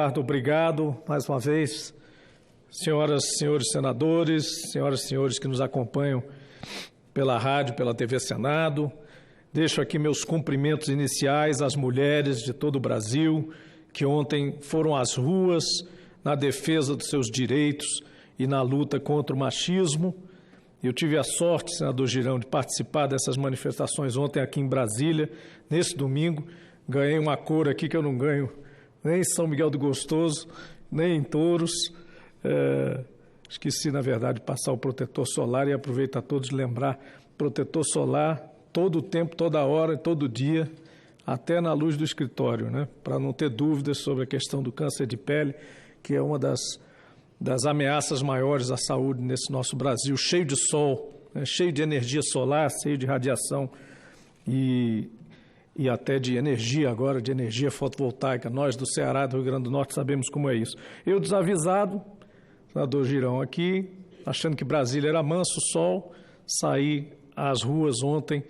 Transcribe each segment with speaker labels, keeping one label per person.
Speaker 1: Obrigado mais uma vez, senhoras e senhores senadores, senhoras e senhores que nos acompanham pela rádio, pela TV Senado. Deixo aqui meus cumprimentos iniciais às mulheres de todo o Brasil que ontem foram às ruas na defesa dos seus direitos e na luta contra o machismo. Eu tive a sorte, senador Girão, de participar dessas manifestações ontem aqui em Brasília, nesse domingo. Ganhei uma cor aqui que eu não ganho nem em São Miguel do Gostoso, nem em Touros. Esqueci, na verdade, de passar o protetor solar e aproveito a todos lembrar, protetor solar todo o tempo, toda hora, todo dia, até na luz do escritório, né? Para não ter dúvidas sobre a questão do câncer de pele, que é uma das ameaças maiores à saúde nesse nosso Brasil, cheio de sol, né? Cheio de energia solar, cheio de radiação e até de energia agora, de energia fotovoltaica. Nós do Ceará, do Rio Grande do Norte, sabemos como é isso. Eu desavisado, senador Girão aqui, achando que Brasília era manso sol, saí às ruas ontem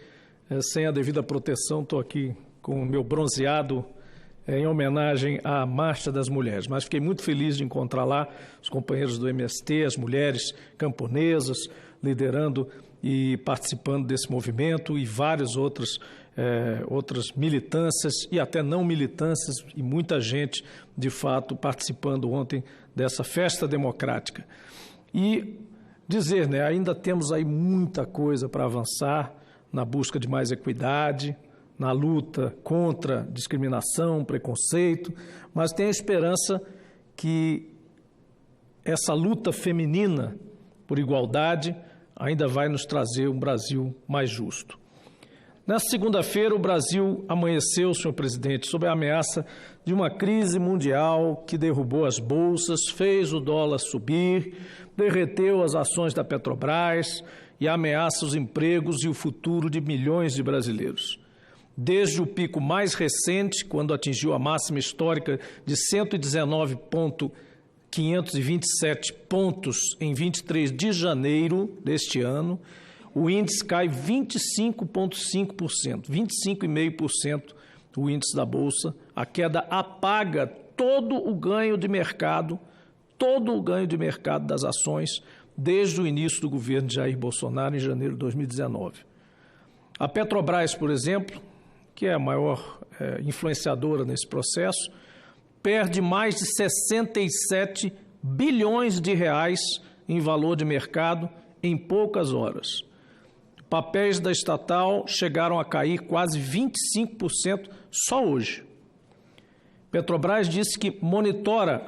Speaker 1: sem a devida proteção. Estou aqui com o meu bronzeado em homenagem à Marcha das Mulheres. Mas fiquei muito feliz de encontrar lá os companheiros do MST, as mulheres camponesas, liderando e participando desse movimento e várias outras militâncias e até não militâncias e muita gente, de fato, participando ontem dessa festa democrática. E dizer, né, ainda temos aí muita coisa para avançar na busca de mais equidade, na luta contra discriminação, preconceito, mas tenho a esperança que essa luta feminina por igualdade ainda vai nos trazer um Brasil mais justo. Nessa segunda-feira, o Brasil amanheceu, senhor presidente, sob a ameaça de uma crise mundial que derrubou as bolsas, fez o dólar subir, derreteu as ações da Petrobras e ameaça os empregos e o futuro de milhões de brasileiros. Desde o pico mais recente, quando atingiu a máxima histórica de 119,527 pontos em 23 de janeiro deste ano, o índice cai 25,5%, 25,5% o índice da Bolsa. A queda apaga todo o ganho de mercado das ações desde o início do governo de Jair Bolsonaro em janeiro de 2019. A Petrobras, por exemplo, que é a maior influenciadora nesse processo, perde mais de 67 bilhões de reais em valor de mercado em poucas horas. Papéis da estatal chegaram a cair quase 25% só hoje. Petrobras disse que monitora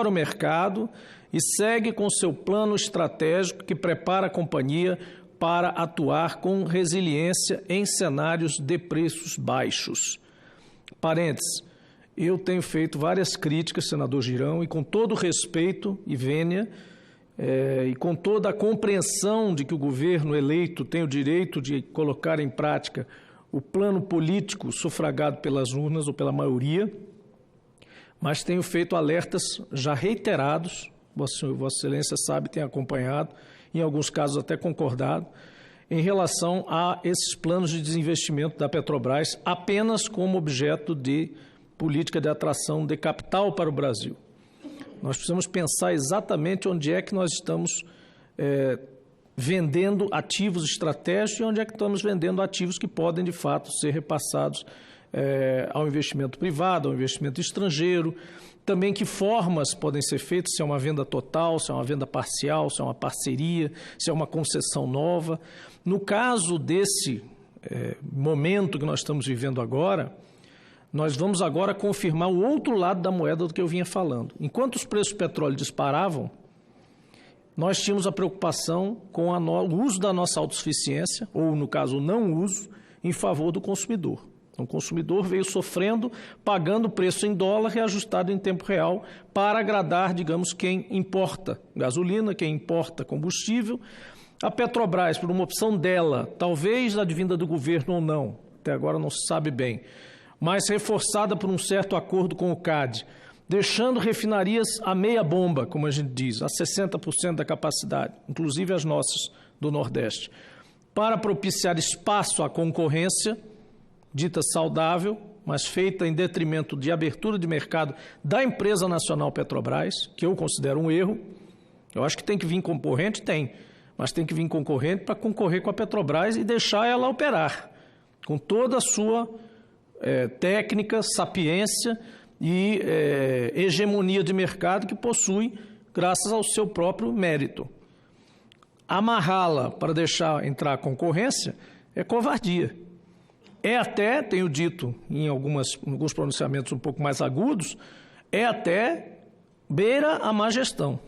Speaker 1: o mercado e segue com seu plano estratégico que prepara a companhia para atuar com resiliência em cenários de preços baixos. Parênteses, eu tenho feito várias críticas, senador Girão, e com todo o respeito e vênia, e com toda a compreensão de que o governo eleito tem o direito de colocar em prática o plano político sufragado pelas urnas ou pela maioria, mas tenho feito alertas já reiterados, Vossa Excelência sabe, tem acompanhado, em alguns casos até concordado, em relação a esses planos de desinvestimento da Petrobras apenas como objeto de política de atração de capital para o Brasil. Nós precisamos pensar exatamente onde é que nós estamos vendendo ativos estratégicos e onde é que estamos vendendo ativos que podem, de fato, ser repassados ao investimento privado, ao investimento estrangeiro. Também que formas podem ser feitas, se é uma venda total, se é uma venda parcial, se é uma parceria, se é uma concessão nova. No caso desse momento que nós estamos vivendo agora, nós vamos agora confirmar o outro lado da moeda do que eu vinha falando. Enquanto os preços do petróleo disparavam, nós tínhamos a preocupação com o uso da nossa autossuficiência, ou, no caso, o não uso, em favor do consumidor. Então, o consumidor veio sofrendo, pagando o preço em dólar reajustado em tempo real para agradar, digamos, quem importa gasolina, quem importa combustível. A Petrobras, por uma opção dela, talvez advinda do governo ou não, até agora não se sabe bem, mas reforçada por um certo acordo com o CAD, deixando refinarias a meia bomba, como a gente diz, a 60% da capacidade, inclusive as nossas do Nordeste, para propiciar espaço à concorrência, dita saudável, mas feita em detrimento de abertura de mercado da empresa nacional Petrobras, que eu considero um erro. Eu acho que tem que vir concorrente, tem, mas tem que vir concorrente para concorrer com a Petrobras e deixar ela operar, com toda a sua técnica, sapiência e hegemonia de mercado que possui graças ao seu próprio mérito. Amarrá-la para deixar entrar a concorrência é covardia. É até, tenho dito em alguns pronunciamentos um pouco mais agudos, é até beira a má gestão.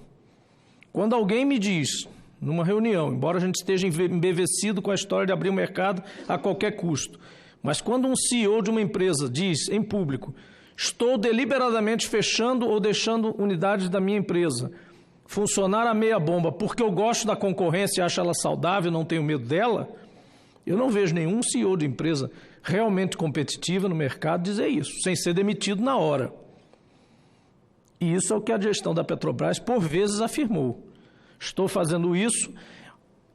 Speaker 1: Quando alguém me diz, numa reunião, embora a gente esteja embevecido com a história de abrir o mercado a qualquer custo, mas quando um CEO de uma empresa diz em público, estou deliberadamente fechando ou deixando unidades da minha empresa funcionar a meia bomba porque eu gosto da concorrência e acho ela saudável, não tenho medo dela, eu não vejo nenhum CEO de empresa realmente competitiva no mercado dizer isso, sem ser demitido na hora. E isso é o que a gestão da Petrobras, por vezes, afirmou. Estou fazendo isso.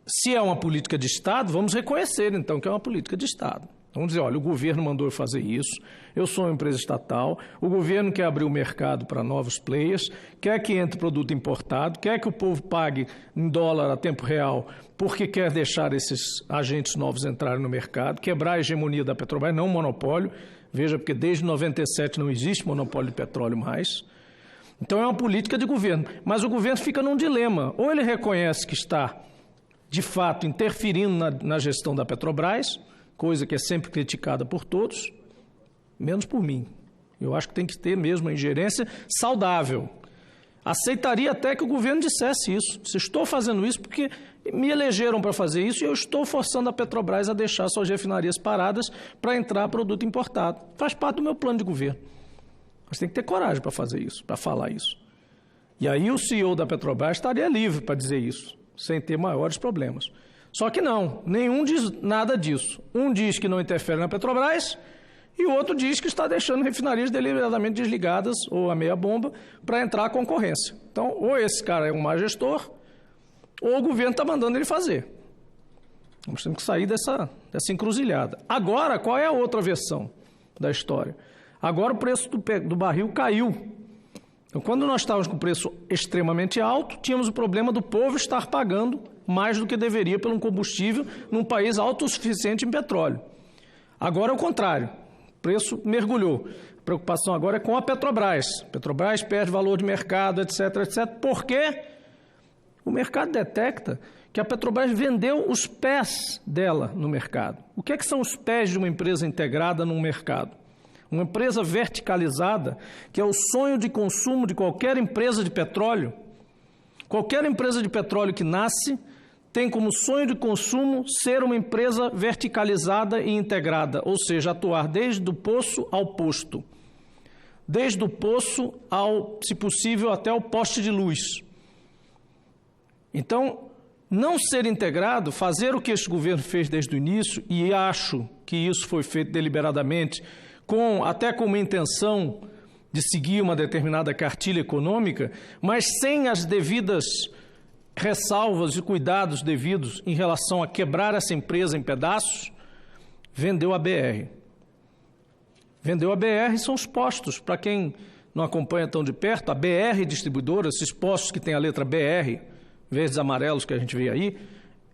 Speaker 1: Se é uma política de Estado, vamos reconhecer, então, que é uma política de Estado. Vamos dizer, olha, o governo mandou eu fazer isso, eu sou uma empresa estatal, o governo quer abrir o mercado para novos players, quer que entre produto importado, quer que o povo pague em dólar a tempo real, porque quer deixar esses agentes novos entrarem no mercado, quebrar a hegemonia da Petrobras, não um monopólio. Veja, porque desde 97 não existe monopólio de petróleo mais. Então é uma política de governo, mas o governo fica num dilema. Ou ele reconhece que está, de fato, interferindo na gestão da Petrobras, coisa que é sempre criticada por todos, menos por mim. Eu acho que tem que ter mesmo a ingerência saudável. Aceitaria até que o governo dissesse isso. Se estou fazendo isso porque me elegeram para fazer isso e eu estou forçando a Petrobras a deixar suas refinarias paradas para entrar produto importado. Faz parte do meu plano de governo. Mas tem que ter coragem para fazer isso, para falar isso. E aí o CEO da Petrobras estaria livre para dizer isso, sem ter maiores problemas. Só que não, nenhum diz nada disso. Um diz que não interfere na Petrobras e o outro diz que está deixando refinarias deliberadamente desligadas ou a meia bomba para entrar a concorrência. Então, ou esse cara é um má gestor, ou o governo está mandando ele fazer. Nós temos que sair dessa encruzilhada. Agora, qual é a outra versão da história? Agora o preço do barril caiu. Então, quando nós estávamos com o preço extremamente alto, tínhamos o problema do povo estar pagando mais do que deveria por um combustível num país autossuficiente em petróleo. Agora é o contrário. O preço mergulhou. A preocupação agora é com a Petrobras. A Petrobras perde valor de mercado, etc., etc. Por quê? O mercado detecta que a Petrobras vendeu os pés dela no mercado. O que são os pés de uma empresa integrada num mercado? Uma empresa verticalizada, que é o sonho de consumo de qualquer empresa de petróleo. Qualquer empresa de petróleo que nasce tem como sonho de consumo ser uma empresa verticalizada e integrada, ou seja, atuar desde o poço ao posto, desde o poço ao, se possível, até o poste de luz. Então, não ser integrado, fazer o que este governo fez desde o início, e acho que isso foi feito deliberadamente, até com uma intenção de seguir uma determinada cartilha econômica, mas sem as devidas ressalvas e cuidados devidos em relação a quebrar essa empresa em pedaços, vendeu a BR. Vendeu a BR são os postos, para quem não acompanha tão de perto, a BR distribuidora, esses postos que tem a letra BR, verdes e amarelos que a gente vê aí,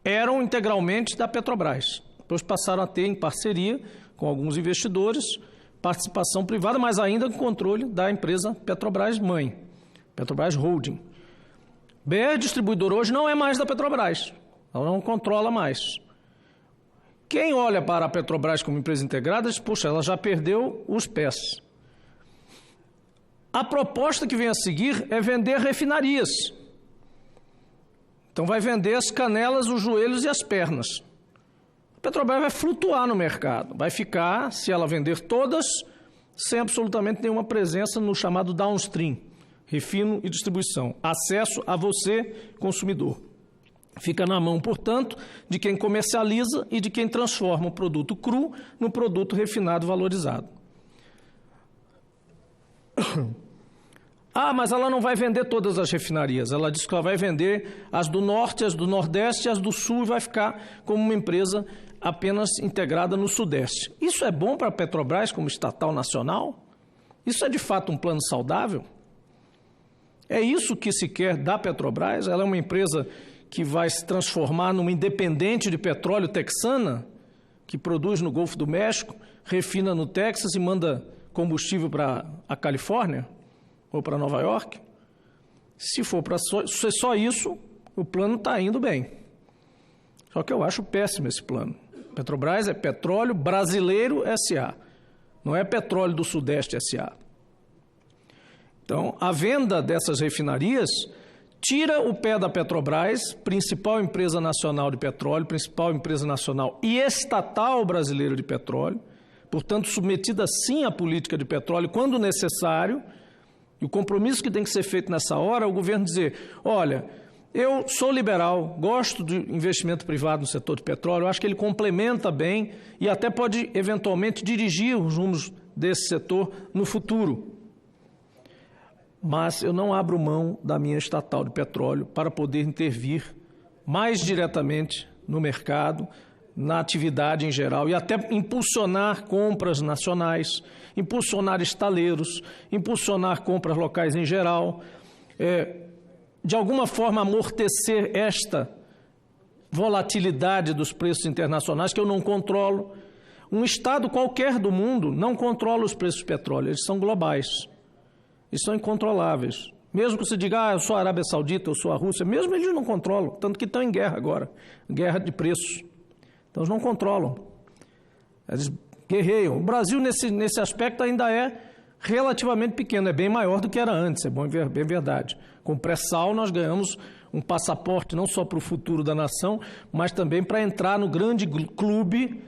Speaker 1: eram integralmente da Petrobras. Depois passaram a ter, em parceria com alguns investidores, participação privada, mas ainda com controle da empresa Petrobras Mãe, Petrobras Holding. BR Distribuidor hoje não é mais da Petrobras, ela não controla mais. Quem olha para a Petrobras como empresa integrada diz, poxa, ela já perdeu os pés. A proposta que vem a seguir é vender refinarias. Então vai vender as canelas, os joelhos e as pernas. A Petrobras vai flutuar no mercado, vai ficar, se ela vender todas, sem absolutamente nenhuma presença no chamado downstream, refino e distribuição, acesso a você, consumidor. Fica na mão, portanto, de quem comercializa e de quem transforma o produto cru no produto refinado valorizado. Ah, mas ela não vai vender todas as refinarias. Ela diz que ela vai vender as do norte, as do nordeste, as do sul e vai ficar como uma empresa apenas integrada no Sudeste. Isso é bom para a Petrobras como estatal nacional? Isso é de fato um plano saudável? É isso que se quer da Petrobras? Ela é uma empresa que vai se transformar numa independente de petróleo texana, que produz no Golfo do México, refina no Texas e manda combustível para a Califórnia ou para Nova York? Se for para ser só isso, o plano está indo bem. Só que eu acho péssimo esse plano. Petrobras é Petróleo Brasileiro S.A., não é Petróleo do Sudeste S.A. Então, a venda dessas refinarias tira o pé da Petrobras, principal empresa nacional de petróleo, principal empresa nacional e estatal brasileira de petróleo, portanto, submetida sim à política de petróleo quando necessário. E o compromisso que tem que ser feito nessa hora é o governo dizer: olha, eu sou liberal, gosto de investimento privado no setor de petróleo, acho que ele complementa bem e até pode, eventualmente, dirigir os rumos desse setor no futuro. Mas eu não abro mão da minha estatal de petróleo para poder intervir mais diretamente no mercado, na atividade em geral, e até impulsionar compras nacionais, impulsionar estaleiros, impulsionar compras locais em geral, de alguma forma amortecer esta volatilidade dos preços internacionais que eu não controlo. Um Estado qualquer do mundo não controla os preços do petróleo, eles são globais, eles são incontroláveis. Mesmo que você diga, eu sou a Arábia Saudita, eu sou a Rússia, mesmo eles não controlam, tanto que estão em guerra agora, guerra de preços. Então, eles não controlam, eles guerreiam. O Brasil, nesse aspecto, ainda é relativamente pequeno, é bem maior do que era antes, é bem verdade. Com o pré-sal, nós ganhamos um passaporte não só para o futuro da nação, mas também para entrar no grande clube,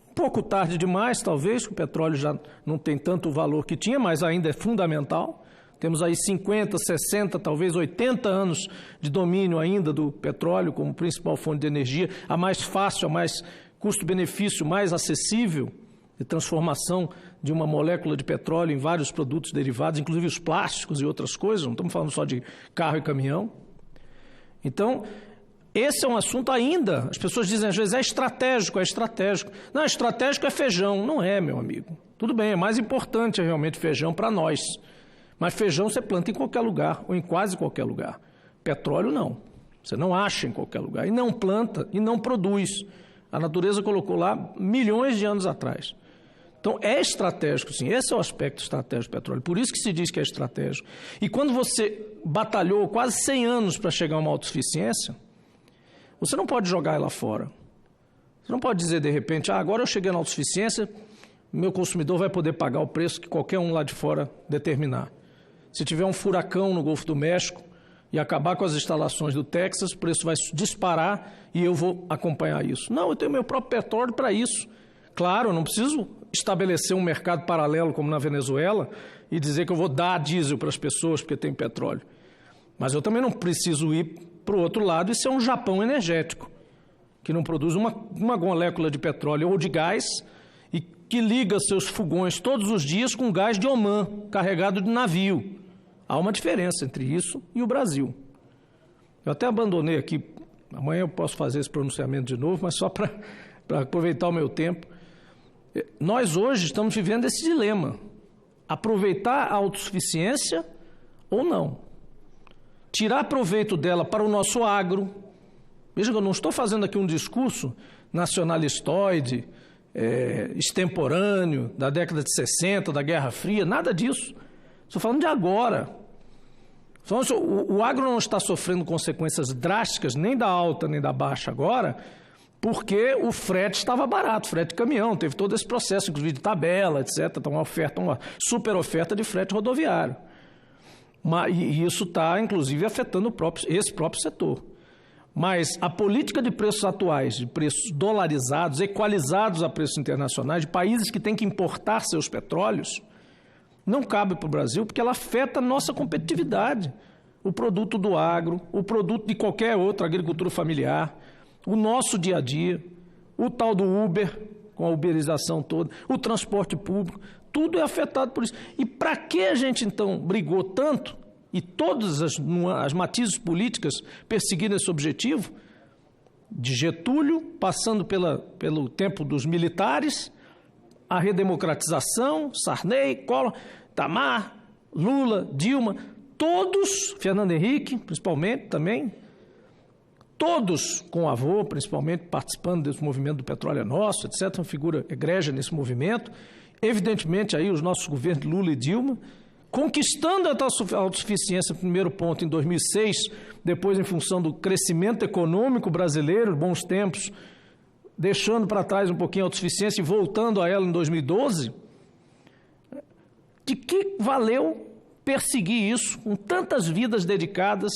Speaker 1: um pouco tarde demais, talvez, que o petróleo já não tem tanto valor que tinha, mas ainda é fundamental. Temos aí 50, 60, talvez 80 anos de domínio ainda do petróleo como principal fonte de energia, a mais fácil, a mais custo-benefício, mais acessível de transformação de uma molécula de petróleo em vários produtos derivados, inclusive os plásticos e outras coisas, não estamos falando só de carro e caminhão. Então, esse é um assunto ainda, as pessoas dizem às vezes, é estratégico. Não, estratégico é feijão. Não é, meu amigo. Tudo bem, é mais importante realmente feijão para nós. Mas feijão você planta em qualquer lugar, ou em quase qualquer lugar. Petróleo não. Você não acha em qualquer lugar. E não planta, e não produz. A natureza colocou lá milhões de anos atrás. Então, é estratégico, sim. Esse é o aspecto estratégico do petróleo. Por isso que se diz que é estratégico. E quando você batalhou quase 100 anos para chegar a uma autossuficiência, você não pode jogar ela fora. Você não pode dizer, de repente, agora eu cheguei na autossuficiência, meu consumidor vai poder pagar o preço que qualquer um lá de fora determinar. Se tiver um furacão no Golfo do México e acabar com as instalações do Texas, o preço vai disparar e eu vou acompanhar isso. Não, eu tenho meu próprio petróleo para isso. Claro, eu não preciso estabelecer um mercado paralelo como na Venezuela e dizer que eu vou dar diesel para as pessoas porque tem petróleo. Mas eu também não preciso ir para o outro lado e ser um Japão energético, que não produz uma molécula de petróleo ou de gás e que liga seus fogões todos os dias com gás de Omã, carregado de navio. Há uma diferença entre isso e o Brasil. Eu até abandonei aqui, amanhã eu posso fazer esse pronunciamento de novo, mas só para aproveitar o meu tempo. Nós hoje estamos vivendo esse dilema, aproveitar a autossuficiência ou não. Tirar proveito dela para o nosso agro. Veja que eu não estou fazendo aqui um discurso nacionalistoide, extemporâneo, da década de 60, da Guerra Fria, nada disso. Estou falando de agora. O agro não está sofrendo consequências drásticas, nem da alta nem da baixa agora, porque o frete estava barato, frete de caminhão, teve todo esse processo, inclusive de tabela, etc. Então, uma super oferta de frete rodoviário. E isso está, inclusive, afetando esse próprio setor. Mas a política de preços atuais, de preços dolarizados, equalizados a preços internacionais, de países que têm que importar seus petróleos, não cabe para o Brasil porque ela afeta a nossa competitividade. O produto do agro, o produto de qualquer outra agricultura familiar, o nosso dia a dia, o tal do Uber, com a uberização toda, o transporte público, tudo é afetado por isso. E para que a gente, então, brigou tanto e todas as matizes políticas perseguiram esse objetivo? de Getúlio, passando pelo tempo dos militares, a redemocratização, Sarney, Collor, Itamar, Lula, Dilma, todos, Fernando Henrique, principalmente também, todos com o avô, principalmente, participando desse movimento do Petróleo é Nosso, etc., uma figura egrégia nesse movimento. Evidentemente, aí os nossos governos Lula e Dilma, conquistando a autossuficiência, primeiro ponto, em 2006, depois em função do crescimento econômico brasileiro, bons tempos, deixando para trás um pouquinho a autossuficiência e voltando a ela em 2012, de que valeu perseguir isso com tantas vidas dedicadas,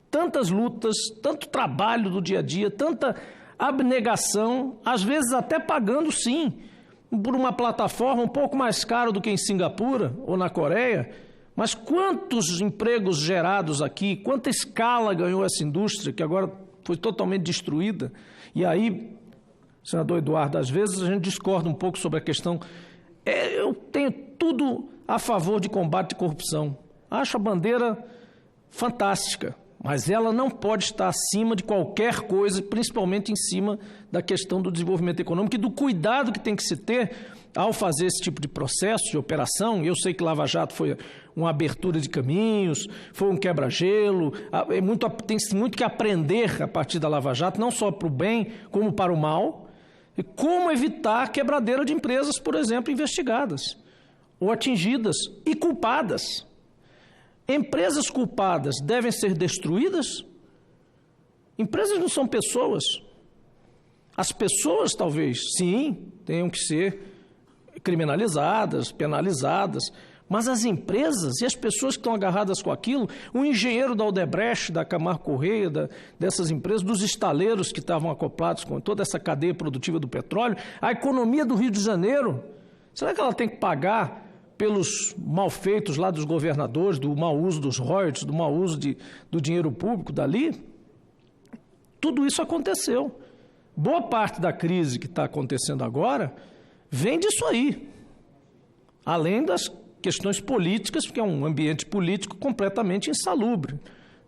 Speaker 1: tantas lutas, tanto trabalho do dia a dia, tanta abnegação, às vezes até pagando, sim, por uma plataforma um pouco mais cara do que em Singapura ou na Coreia, mas quantos empregos gerados aqui, quanta escala ganhou essa indústria que agora foi totalmente destruída. E aí, senador Eduardo, às vezes a gente discorda um pouco sobre a questão. Eu tenho tudo a favor de combate à corrupção. Acho a bandeira fantástica, mas ela não pode estar acima de qualquer coisa, principalmente em cima da questão do desenvolvimento econômico e do cuidado que tem que se ter ao fazer esse tipo de processo, de operação. Eu sei que Lava Jato foi uma abertura de caminhos, foi um quebra-gelo, tem-se muito que aprender a partir da Lava Jato, não só para o bem, como para o mal, e como evitar a quebradeira de empresas, por exemplo, investigadas, ou atingidas e culpadas. Empresas culpadas devem ser destruídas? Empresas não são pessoas. As pessoas, talvez, sim, tenham que ser criminalizadas, penalizadas, mas as empresas e as pessoas que estão agarradas com aquilo, o engenheiro da Odebrecht, da Camargo Correia, dessas empresas, dos estaleiros que estavam acoplados com toda essa cadeia produtiva do petróleo, a economia do Rio de Janeiro, será que ela tem que pagar pelos malfeitos lá dos governadores, do mau uso dos royalties, do mau uso do dinheiro público dali? Tudo isso aconteceu. Boa parte da crise que está acontecendo agora vem disso aí, além das questões políticas, porque é um ambiente político completamente insalubre.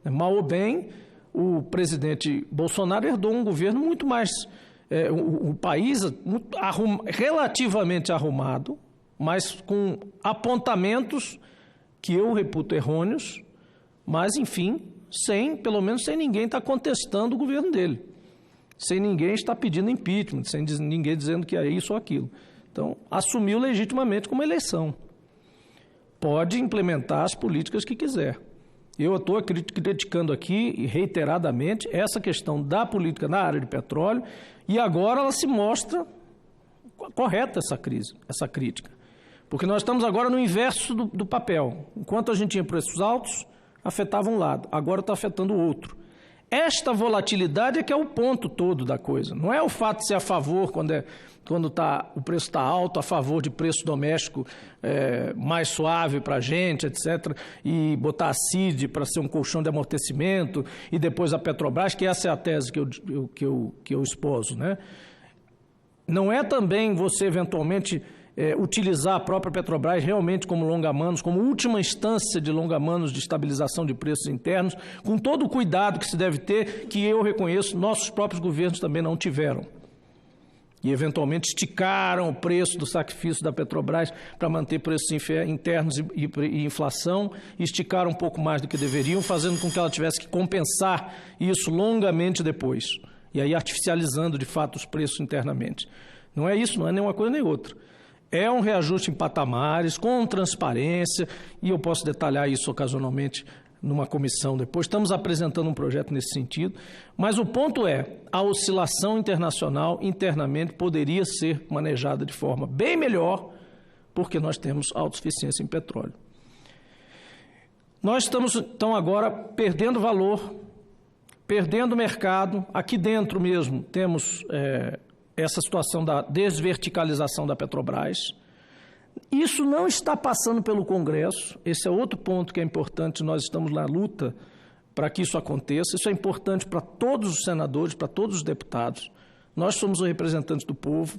Speaker 1: Mal ou bem, o presidente Bolsonaro herdou um governo muito mais... o país relativamente arrumado, mas com apontamentos que eu reputo errôneos, mas, enfim, pelo menos sem ninguém estar contestando o governo dele, sem ninguém estar pedindo impeachment, sem ninguém dizendo que é isso ou aquilo. Então, assumiu legitimamente como eleição. Pode implementar as políticas que quiser. Eu estou criticando aqui, reiteradamente, essa questão da política na área de petróleo, e agora ela se mostra correta, essa crítica. Porque nós estamos agora no inverso do papel. Enquanto a gente tinha preços altos, afetava um lado, agora está afetando o outro. Esta volatilidade é que é o ponto todo da coisa. Não é o fato de ser a favor, quando o preço está alto, a favor de preço doméstico mais suave para a gente, etc., e botar a CID para ser um colchão de amortecimento, e depois a Petrobras, que essa é a tese que eu esposo, né? Não é também você, eventualmente... utilizar a própria Petrobras realmente como longa-manos, como última instância de longa-manos de estabilização de preços internos, com todo o cuidado que se deve ter, que eu reconheço, nossos próprios governos também não tiveram. E, eventualmente, esticaram o preço do sacrifício da Petrobras para manter preços internos e inflação, e esticaram um pouco mais do que deveriam, fazendo com que ela tivesse que compensar isso longamente depois, e aí artificializando, de fato, os preços internamente. Não é isso, não é nem uma coisa nem outra. É um reajuste em patamares, com transparência, e eu posso detalhar isso ocasionalmente numa comissão depois. Estamos apresentando um projeto nesse sentido, mas o ponto é, a oscilação internacional internamente poderia ser manejada de forma bem melhor, porque nós temos autossuficiência em petróleo. Nós estamos, então, agora perdendo valor, perdendo mercado. Aqui dentro mesmo temos... essa situação da desverticalização da Petrobras. Isso não está passando pelo Congresso, esse é outro ponto que é importante, nós estamos na luta para que isso aconteça, isso é importante para todos os senadores, para todos os deputados, nós somos os representantes do povo,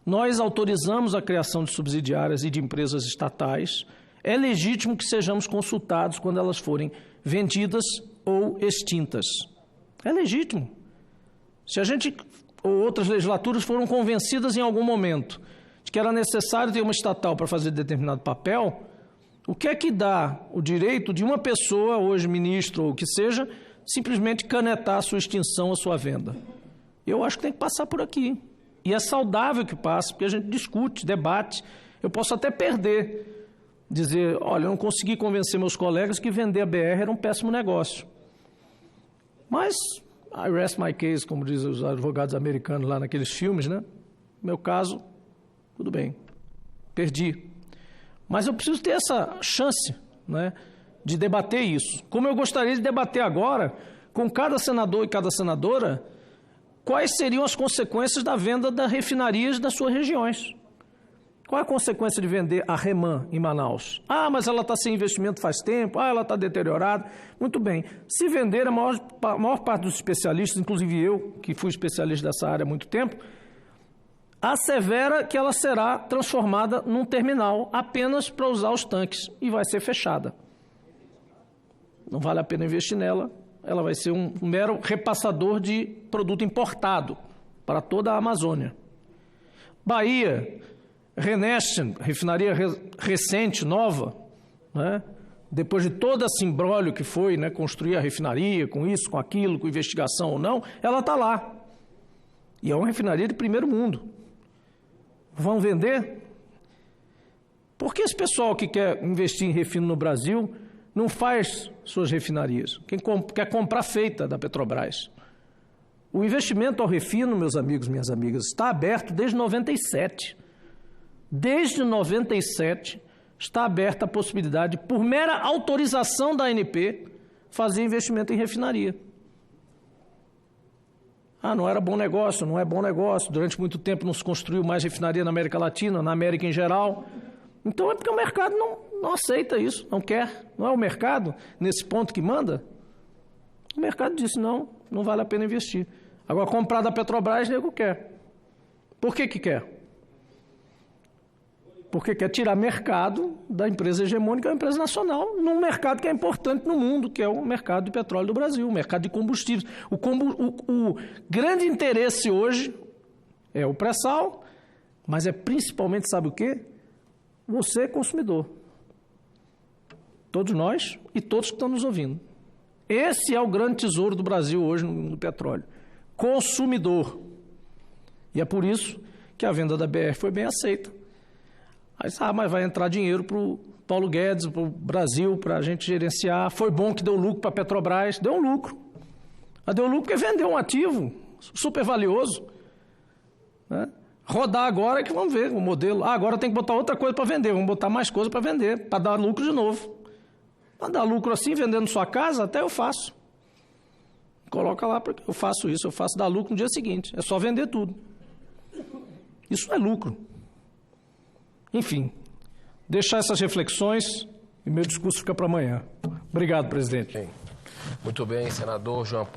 Speaker 1: nós autorizamos a criação de subsidiárias e de empresas estatais, é legítimo que sejamos consultados quando elas forem vendidas ou extintas, é legítimo. Se a gente ou outras legislaturas foram convencidas em algum momento de que era necessário ter uma estatal para fazer determinado papel, o que é que dá o direito de uma pessoa, hoje ministro ou o que seja, simplesmente canetar a sua extinção, a sua venda? Eu acho que tem que passar por aqui. E é saudável que passe, porque a gente discute, debate. Eu posso até perder, dizer, olha, eu não consegui convencer meus colegas que vender a BR era um péssimo negócio. Mas, I rest my case, como dizem os advogados americanos lá naqueles filmes, né? No meu caso, tudo bem, perdi. Mas eu preciso ter essa chance, né, de debater isso. Como eu gostaria de debater agora, com cada senador e cada senadora, quais seriam as consequências da venda das refinarias das suas regiões. Qual é a consequência de vender a Reman em Manaus? Ah, mas ela está sem investimento faz tempo, ela está deteriorada. Muito bem, se vender, a maior parte dos especialistas, inclusive eu, que fui especialista dessa área há muito tempo, assevera que ela será transformada num terminal apenas para usar os tanques e vai ser fechada. Não vale a pena investir nela, ela vai ser um mero repassador de produto importado para toda a Amazônia. Bahia, Reneste, refinaria recente, nova, né? Depois de todo esse imbróglio que foi, né, construir a refinaria, com isso, com aquilo, com investigação ou não, ela está lá. E é uma refinaria de primeiro mundo. Vão vender? Por que esse pessoal que quer investir em refino no Brasil não faz suas refinarias? Quem quer comprar feita da Petrobras? O investimento ao refino, meus amigos, minhas amigas, está aberto desde 97. Desde 97 está aberta a possibilidade, por mera autorização da ANP, fazer investimento em refinaria. Ah, não era bom negócio, não é bom negócio. Durante muito tempo não se construiu mais refinaria na América Latina, na América em geral. Então é porque o mercado não aceita isso, não quer. Não é o mercado, nesse ponto, que manda? O mercado disse, não vale a pena investir. Agora, comprar da Petrobras, nego quer. Por que quer? Porque quer tirar mercado da empresa hegemônica, da empresa nacional, num mercado que é importante no mundo, que é o mercado de petróleo do Brasil, o mercado de combustíveis. O grande interesse hoje é o pré-sal, mas é principalmente, sabe o quê? Você, consumidor. Todos nós e todos que estão nos ouvindo. Esse é o grande tesouro do Brasil hoje no petróleo. Consumidor. E é por isso que a venda da BR foi bem aceita. Aí, mas vai entrar dinheiro para o Paulo Guedes, para o Brasil, para a gente gerenciar. Foi bom que deu lucro para a Petrobras. Deu um lucro. Mas deu lucro porque vendeu um ativo super valioso. Né? Rodar agora que vamos ver o modelo. Agora tem que botar outra coisa para vender. Vamos botar mais coisa para vender, para dar lucro de novo. Para dar lucro assim, vendendo sua casa, até eu faço. Coloca lá, porque eu faço isso. Eu faço dar lucro no dia seguinte. É só vender tudo. Isso não é lucro. Enfim, deixar essas reflexões e meu discurso fica para amanhã. Obrigado, presidente.
Speaker 2: Muito bem, senador João